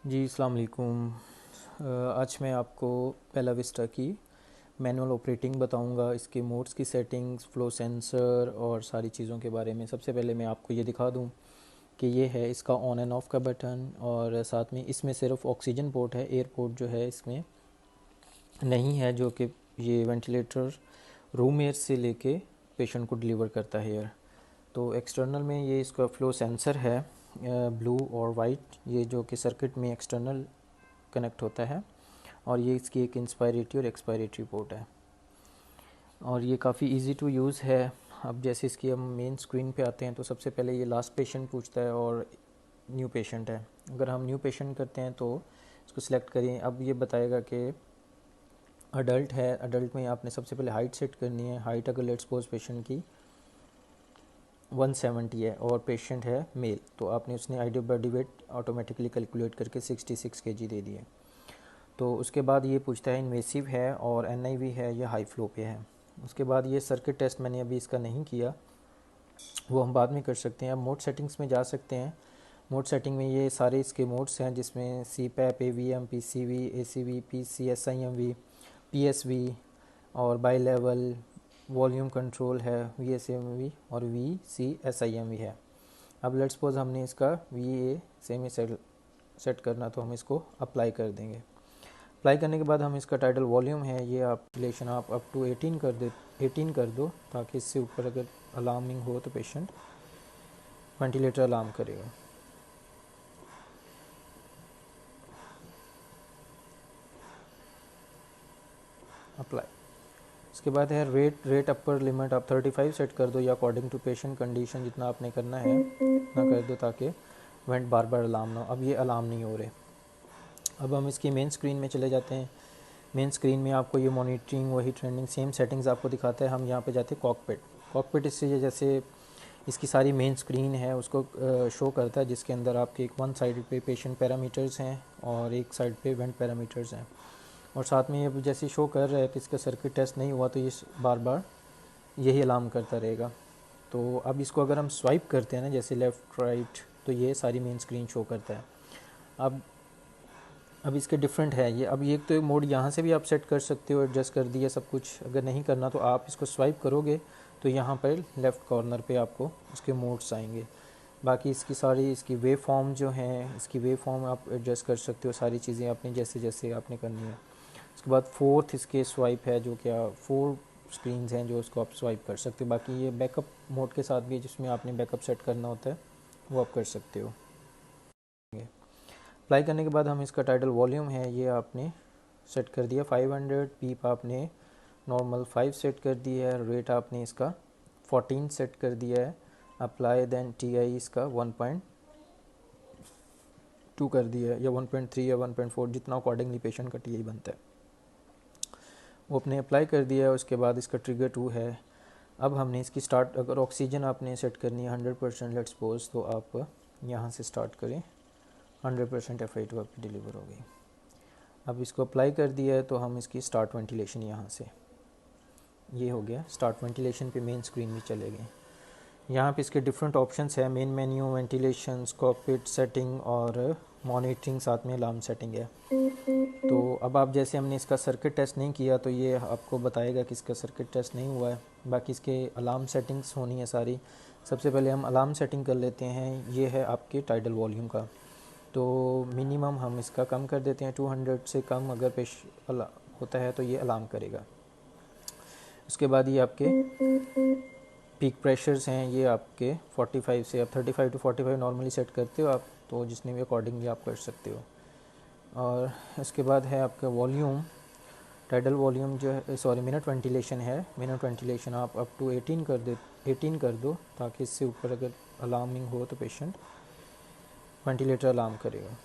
जी अस्सलाम वालेकुम। आज मैं आपको बेला विस्टा की मैनुअल ऑपरेटिंग बताऊंगा, इसके मोड्स की सेटिंग्स, फ्लो सेंसर और सारी चीज़ों के बारे में। सबसे पहले मैं आपको ये दिखा दूं कि ये है इसका ऑन एंड ऑफ़ का बटन, और साथ में इसमें सिर्फ ऑक्सीजन पोर्ट है, एयर पोर्ट जो है इसमें नहीं है, जो कि ये वेंटिलेटर रूम एयर से लेके पेशेंट को डिलीवर करता है एयर। तो एक्सटर्नल में ये इसका फ्लो सेंसर है, ब्लू और वाइट, ये जो कि सर्किट में एक्सटर्नल कनेक्ट होता है, और ये इसकी एक इंस्पायरेटरी और एक्सपायरेटरी पोर्ट है, और ये काफ़ी इजी टू यूज़ है। अब जैसे इसकी हम मेन स्क्रीन पे आते हैं तो सबसे पहले ये लास्ट पेशेंट पूछता है और न्यू पेशेंट है। अगर हम न्यू पेशेंट करते हैं तो इसको सिलेक्ट करें। अब ये बताएगा कि अडल्ट है, अडल्ट में आपने सबसे पहले हाइट सेट करनी है। हाइट अगर लेट्स सपोज पेशेंट की 170 है और पेशेंट है मेल, तो आपने उसने ideal body weight automatically calculate करके 66 kg दे दिए। तो उसके बाद ये पूछता है इन्वेसिव है और NIV है या हाई फ्लो पे है। उसके बाद ये सर्किट टेस्ट मैंने अभी इसका नहीं किया, वो हम बाद में कर सकते हैं। अब मोड सेटिंग्स में जा सकते हैं। मोड सेटिंग में ये सारे इसके मोड्स हैं, जिसमें CPAP, AVM, PCV, ACV, PC, SIMV, PSV और बाई लेवल वॉल्यूम कंट्रोल है, VSMV और VCSIMV है। अब लेट्स सपोज हमने इसका VA सेमी सेट करना, तो हम इसको अप्लाई कर देंगे। अप्लाई करने के बाद हम इसका टाइटल वॉल्यूम है, ये आप रिलेशन आप अप टू 18 कर दो, ताकि इससे ऊपर अगर अलार्मिंग हो तो पेशेंट वेंटिलेटर अलार्म करेगा। अप्लाई। उसके बाद है रेट अपर लिमिट आप 35 सेट कर दो, या अकॉर्डिंग टू पेशेंट कंडीशन जितना आपने करना है उतना कर दो, ताकि वेंट बार बार अलार्म ना हो। अब ये अलार्म नहीं हो रहे। अब हम इसकी मेन स्क्रीन में चले जाते हैं। मेन स्क्रीन में आपको ये मॉनिटरिंग, वही ट्रेंडिंग, सेम सेटिंग्स आपको दिखाता है। हम यहाँ पे जाते हैं कॉकपिट। कॉकपिट इससे जैसे इसकी सारी मेन स्क्रीन है उसको शो करता है, जिसके अंदर आपके एक वन साइड पे पेशेंट पैरामीटर्स हैं और एक साइड पे इवेंट पैरामीटर्स हैं। और साथ में ये जैसे शो कर रहा है कि इसका सर्किट टेस्ट नहीं हुआ, तो ये बार बार यही अलार्म करता रहेगा। तो अब इसको अगर हम स्वाइप करते हैं ना, जैसे लेफ़्ट राइट, तो ये सारी मेन स्क्रीन शो करता है। अब अब इसके डिफरेंट है ये। अब ये तो मोड यहाँ से भी आप सेट कर सकते हो, एडजस्ट कर दिया सब कुछ। अगर नहीं करना तो आप इसको स्वाइप करोगे तो यहाँ पर लेफ़्ट कॉर्नर पे आपको इसके मोड्स आएंगे। बाकी इसकी सारी इसकी वेव फॉर्म जो हैं, इसकी वेव फॉर्म आप एडजस्ट कर सकते हो, सारी चीज़ें आपने जैसे जैसे आपने करनी है। उसके बाद फोर्थ इसके स्वाइप है, जो क्या 4 स्क्रीन्स हैं जो उसको आप स्वाइप कर सकते हो। बाकी ये बैकअप मोड के साथ भी, जिसमें आपने बैकअप सेट करना होता है, वो आप कर सकते हो। अप्लाई करने के बाद हम इसका टाइटल वॉल्यूम है, ये आपने सेट कर दिया 500। पीप आपने नॉर्मल 5 सेट कर दिया है। रेट आपने इसका 14 सेट कर दिया है। अप्लाई देन TI इसका 1.2 कर दिया है, या 1.3 या 1.4, जितना अकॉर्डिंगली पेशेंट का TI बनता है वो अपने अप्लाई कर दिया है। उसके बाद इसका ट्रिगर 2 है। अब हमने इसकी स्टार्ट, अगर ऑक्सीजन आपने सेट करनी है 100% लेट्स सपोज, तो आप यहाँ से स्टार्ट करें। 100% FI2 आपकी डिलीवर हो गई। अब इसको अप्लाई कर दिया है, तो हम इसकी स्टार्ट वेंटिलेशन यहाँ से, ये हो गया स्टार्ट वेंटिलेशन पे मेन स्क्रीन में चले गए। यहाँ पे इसके डिफरेंट ऑप्शंस है, main menu, ventilation, cockpit setting और मॉनिटरिंग, साथ में अलार्म सेटिंग है। तो अब आप जैसे हमने इसका सर्किट टेस्ट नहीं किया, तो ये आपको बताएगा कि इसका सर्किट टेस्ट नहीं हुआ है। बाकी इसके अलार्म सेटिंग्स होनी है सारी। सबसे पहले हम अलार्म सेटिंग कर लेते हैं। ये है आपके टाइडल वॉल्यूम का, तो मिनिमम हम इसका कम कर देते हैं। 200 से कम अगर पेश होता है तो ये अलार्म करेगा। उसके बाद ये आपके पीक प्रेशर्स हैं, ये आपके 45 से, आप 35 to 45 नॉर्मली सेट करते हो आप, तो जिसने भी अकॉर्डिंगली आप कर सकते हो। और इसके बाद है आपका वॉल्यूम, टाइडल वॉल्यूम जो है, सॉरी, मिनट वेंटिलेशन है। मिनट वेंटिलेशन आप अप टू 18 कर दो, ताकि इससे ऊपर अगर अलार्मिंग हो तो पेशेंट वेंटिलेटर अलार्म करेगा।